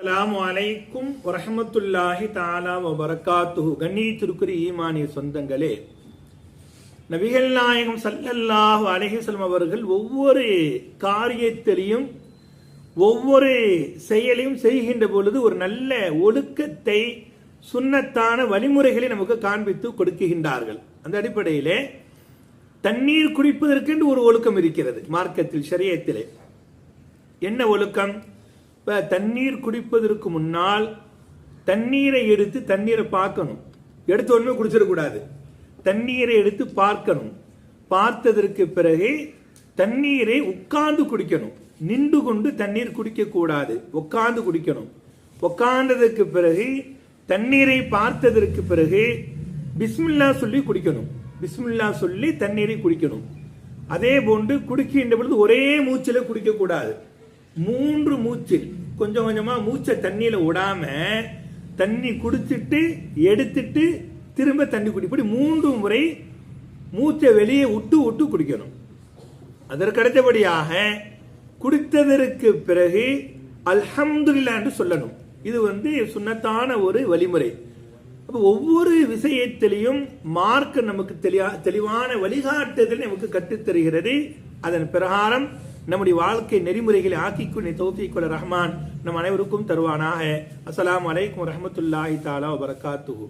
அஸ்ஸலாமு அலைக்கும் வரஹ்மத்துல்லாஹி தஆலா வபரகாத்துஹு. கண்ணியத்திற்குரிய ஈமானிய சொந்தங்களே, நபிகள் நாயகம் ஸல்லல்லாஹு அலைஹி வஸல்லம் அவர்கள் ஒவ்வொரு காரியத்திலையும் ஒவ்வொரு செயலையும் செய்கின்ற பொழுது ஒரு நல்ல ஒழுக்கத்தை, சுன்னத்தான வழிமுறைகளை நமக்கு காண்பித்து கொடுக்குகின்றார்கள். அந்த அடிப்படையிலே தண்ணீர் குடிப்பதற்கென்று ஒரு ஒழுக்கம் இருக்கிறது மார்க்கத்தில், ஷரியத்திலே. என்ன ஒழுக்கம்? இப்போ தண்ணீர் குடிப்பதற்கு முன்னால் தண்ணீரை எடுத்து தண்ணீரை பார்க்கணும். எடுத்த உடனே குடிச்சிடக்கூடாது. தண்ணீரை எடுத்து பார்க்கணும். பார்த்ததற்கு பிறகு தண்ணீரை உட்கார்ந்து குடிக்கணும். நின்று கொண்டு தண்ணீர் குடிக்கக்கூடாது, உட்கார்ந்து குடிக்கணும். உட்கார்ந்ததற்கு பிறகு தண்ணீரை பார்த்ததற்கு பிறகு பிஸ்மில்லா சொல்லி குடிக்கணும். பிஸ்மில்லா சொல்லி தண்ணீரை குடிக்கணும். அதே போன்று குடிக்கின்ற பொழுது ஒரே மூச்சில் குடிக்கக்கூடாது. 3 மூச்சில் கொஞ்சம் கொஞ்சமா மூச்சை தண்ணியில விடாம தண்ணி குடிச்சிட்டு எடுத்துட்டு திரும்ப தண்ணி குடிப்படி 3 முறை மூச்சை வெளியே விட்டு விட்டு குடிக்கணும். அதற்கு அடுத்தபடியாக குடித்ததற்கு பிறகு அல்ஹம்துலில்லாஹ் என்று சொல்லணும். இது சுன்னத்தான ஒரு வழிமுறை. அப்போ ஒவ்வொரு விஷயத்திலையும் மார்க்க நமக்கு தெளிவான வழிகாட்டுதல் நமக்கு கற்றுத்தருகிறது. அதன் பிரகாரம் நம்முடைய வாழ்க்கை நெறிமுறைகளை ஆக்கிக்கொள்ள தௌஃபீக் வல்ல ரஹ்மான் நம் அனைவருக்கும் தருவானாக. அஸ்ஸலாமு அலைக்கும் வரஹ்மத்துல்லாஹி தஆலா வபரகாத்துஹு.